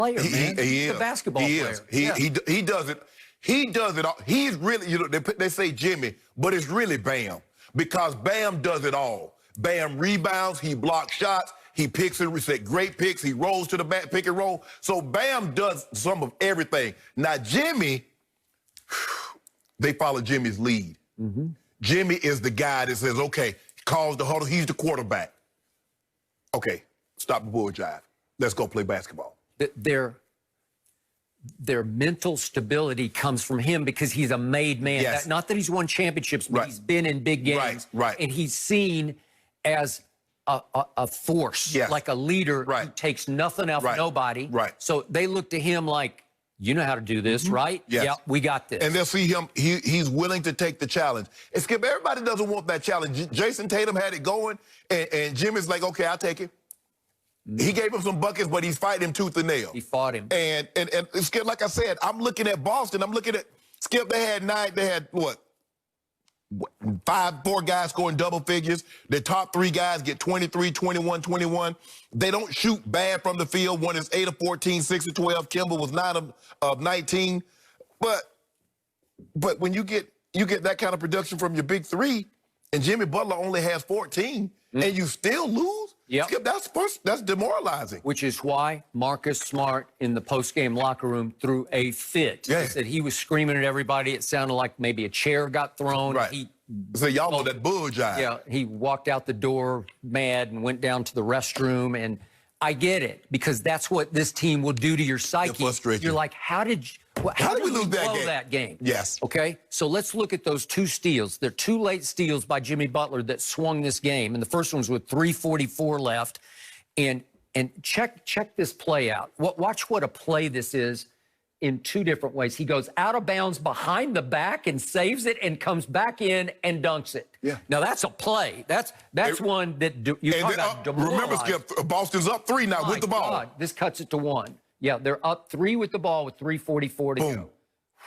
player, man. He's a basketball player. He does it. He does it all. He's really, you know, they say Jimmy, but it's really Bam, because Bam does it all. Bam rebounds, he blocks shots, he picks and reset great picks, he rolls to the back, pick and roll. So Bam does some of everything. Now Jimmy, they follow Jimmy's lead. Jimmy is the guy that says, okay, calls the huddle, he's the quarterback. Okay, stop the bull jive. Let's go play basketball. Their mental stability comes from him because he's a made man. Yes. Not that he's won championships, but he's been in big games. Right. And he's seen as a force, like a leader who takes nothing out of nobody. So they look to him like, you know how to do this, right? Yes. Yeah, we got this. And they'll see him, he's willing to take the challenge. And Skip, everybody doesn't want that challenge. Jason Tatum had it going, and Jimmy's like, okay, I'll take it. He gave him some buckets, but he's fighting him tooth and nail. He fought him. And Skip, like I said, I'm looking at Boston. I'm looking at Skip. They had what? 4 guys scoring double figures. The top 3 guys get 23, 21, 21. They don't shoot bad from the field. One is 8 of 14, 6 of 12. Kimball was 9 of 19. But when you get that kind of production from your big 3, and Jimmy Butler only has 14, and you still lose, Skip, that's demoralizing. Which is why Marcus Smart in the post-game locker room threw a fit. He said he was screaming at everybody. It sounded like maybe a chair got thrown. So y'all know that bull jive. Yeah, he walked out the door mad and went down to the restroom. And I get it, because that's what this team will do to your psyche. You're like, how did we lose that game? Yes. Okay, so let's look at those 2 steals. They're 2 late steals by Jimmy Butler that swung this game. And the first one was with 3:44 left. And check this play out. Watch what a play this is in 2 different ways. He goes out of bounds behind the back and saves it, and comes back in and dunks it. Now that's a play. That's one that you talk about demoralized. Remember, Skip, Boston's up 3 now with the ball. God, this cuts it to 1. Yeah, they're up 3 with the ball with 3:44 to go.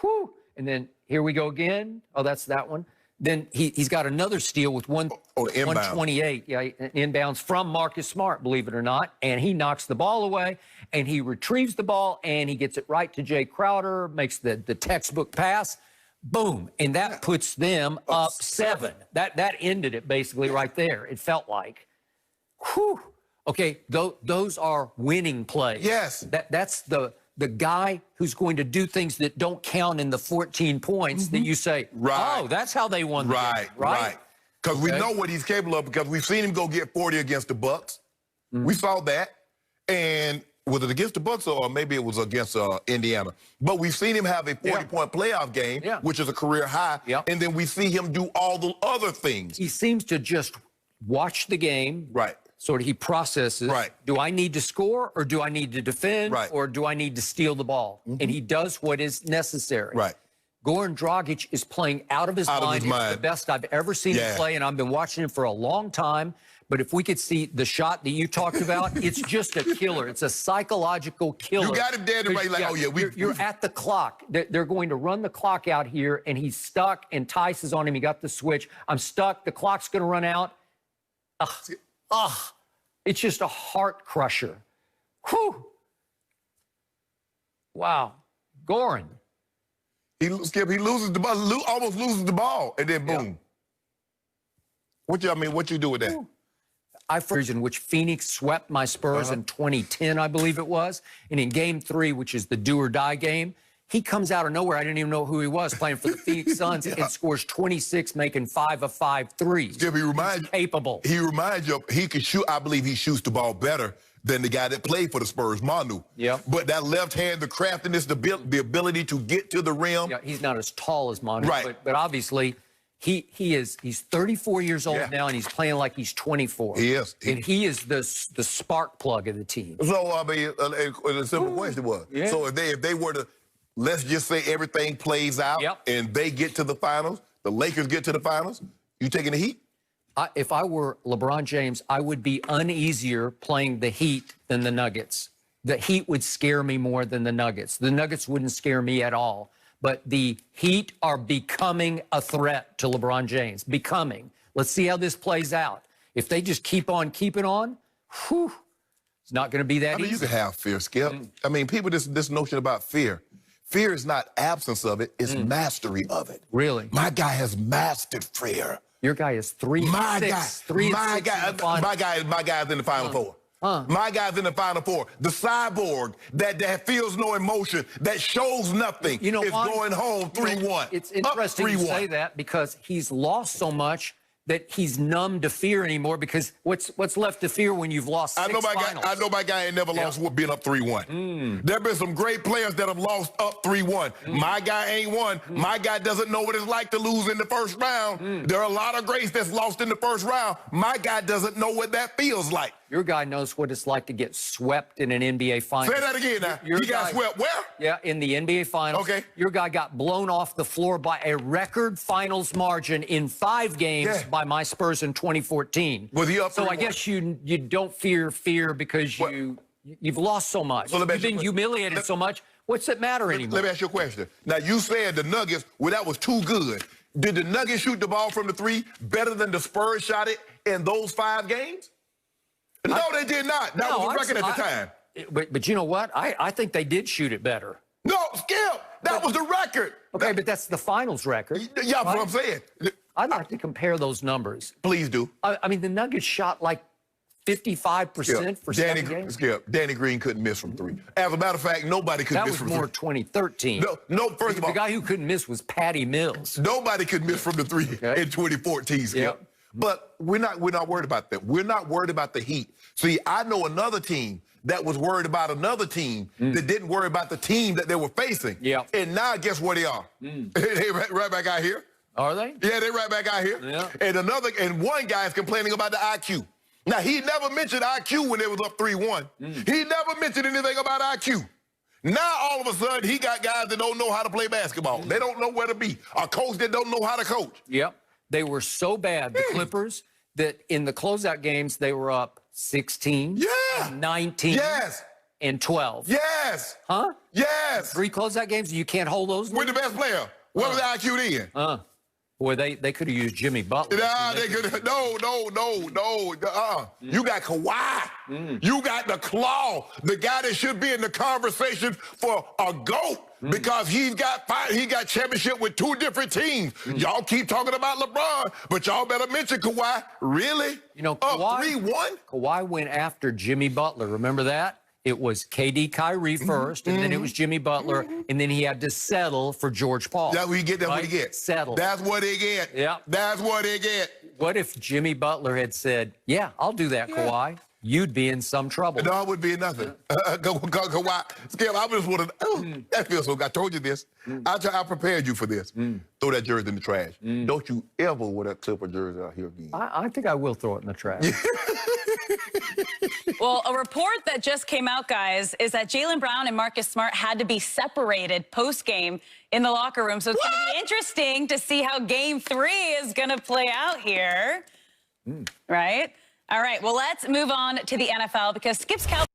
Whew. And then here we go again. Oh, that's that one. Then he's got another steal with 128. Yeah, inbounds from Marcus Smart, believe it or not. And he knocks the ball away, and he retrieves the ball, and he gets it right to Jay Crowder, makes the textbook pass. Boom. And that puts them up 7. That ended it basically right there, it felt like. Whew. Okay, those are winning plays. Yes. That's the guy who's going to do things that don't count in the 14 points that you say, oh, that's how they won the game. Right. Because we know what he's capable of, because we've seen him go get 40 against the Bucks. We saw that. And was it against the Bucks, or maybe it was against Indiana? But we've seen him have a 40-point playoff game, which is a career high. And then we see him do all the other things. He seems to just watch the game. Sort of he processes, do I need to score, or do I need to defend, or do I need to steal the ball? And he does what is necessary. Goran Dragic is playing out of his mind. It's the best I've ever seen him play, and I've been watching him for a long time. But if we could see the shot that you talked about, it's just a killer. It's a psychological killer. You got him dead right, like, oh, yeah. You're at the clock. They're going to run the clock out here, and he's stuck, and Tice is on him. He got the switch. I'm stuck. The clock's going to run out. It's just a heart crusher. Whew. Wow. Goran. He loses the ball, almost loses the ball, and then boom. What you do with that? In which Phoenix swept my Spurs in 2010, I believe it was. And in game 3, which is the do or die game, he comes out of nowhere. I didn't even know who he was, playing for the Phoenix Suns, and scores 26, making 5 of 5 threes. Skip, he's capable. He reminds you, he can shoot. I believe he shoots the ball better than the guy that played for the Spurs, Manu. But that left hand, the craftiness, the ability to get to the rim. He's not as tall as Manu, but obviously he's 34 years old now, and he's playing like he's 24. He is. And he is the spark plug of the team. So, I mean, a simple question was, so if they were to, let's just say everything plays out and they get to the finals, the Lakers get to the finals, you taking the Heat? If I were LeBron James, I would be uneasier playing the Heat than the Nuggets. The Heat would scare me more than the Nuggets. The Nuggets wouldn't scare me at all. But the Heat are becoming a threat to LeBron James. Becoming. Let's see how this plays out. If they just keep on keeping on, whew, It's not going to be that I mean, easy. you can have fear, Skip. I mean, people, this notion about fear. Fear is not absence of it, it's mastery of it. Really? My guy has mastered fear. Your guy is 3-6. My guy, 3-6 my guy, in the final. my guy's in the Final Four. My guy's in the Final Four. The cyborg that feels no emotion, that shows nothing, is going home 3-1. It's interesting you say that because he's lost so much that he's numb to fear anymore because what's left to fear when you've lost six finals? I know my guy ain't never lost with being up 3-1. There have been some great players that have lost up 3-1. My guy ain't won. My guy doesn't know what it's like to lose in the first round. There are a lot of greats that's lost in the first round. My guy doesn't know what that feels like. Your guy knows what it's like to get swept in an NBA final. Say that again now. He got swept where? Yeah, in the NBA finals. Okay. Your guy got blown off the floor by a record finals margin in 5 games by my Spurs in 2014. Was he up? So I guess you don't fear because you've lost so much. So you've been humiliated so much. What's it matter anymore? Let me ask you a question. Now, you said the Nuggets, that was too good. Did the Nuggets shoot the ball from the 3 better than the Spurs shot it in those 5 games? No, they did not. That was the record at the time. But you know what? I think they did shoot it better. No, Skip, that was the record. Okay, but that's the finals record. Yeah, right? What I'm saying. I'd like to compare those numbers. Please do. I mean, the Nuggets shot like 55% for 7 games. Skip, Danny Green couldn't miss from 3. As a matter of fact, nobody could miss from 3. That was more 2013. No, first of all. The guy who couldn't miss was Patty Mills. Nobody could miss from the 3 in 2014, Skip. Yep. But we're not worried about that. We're not worried about the Heat. See, I know another team that was worried about another team that didn't worry about the team that they were facing. Yeah. And now guess where they are? They right back out here. Are they? Yeah, they right back out here. Yeah. And one guy is complaining about the IQ. Now, he never mentioned IQ when they was up 3-1. He never mentioned anything about IQ. Now, all of a sudden, he got guys that don't know how to play basketball. They don't know where to be. A coach that don't know how to coach. Yep. They were so bad, the Clippers, that in the closeout games, they were up 16, 19, and 12. Yes. Huh? Yes. 3 closeout games, you can't hold those? With the best player. What was the IQ then? Boy, they could have used Jimmy Butler. Nah, they could have. No. You got Kawhi. You got the claw. The guy that should be in the conversation for a GOAT because he got championship with 2 different teams. Y'all keep talking about LeBron, but y'all better mention Kawhi. Really? You know, Kawhi, 3-1? Kawhi went after Jimmy Butler. Remember that? It was KD Kyrie first, and then it was Jimmy Butler, and then he had to settle for George Paul. That's what he get. That's what he get. Settle. That's what he get. Yeah. That's what he get. What if Jimmy Butler had said, "Yeah, I'll do that, Kawhi"? You'd be in some trouble. No, it would be nothing. Kawhi, Skip, I just want to. That feels so good. I told you this. I prepared you for this. Throw that jersey in the trash. Don't you ever wear that Clipper jersey out here again. I think I will throw it in the trash. Well, a report that just came out, guys, is that Jaylen Brown and Marcus Smart had to be separated post-game in the locker room. So it's going to be interesting to see how Game 3 is going to play out here. Right? All right, well, let's move on to the NFL because Skip's Cowboys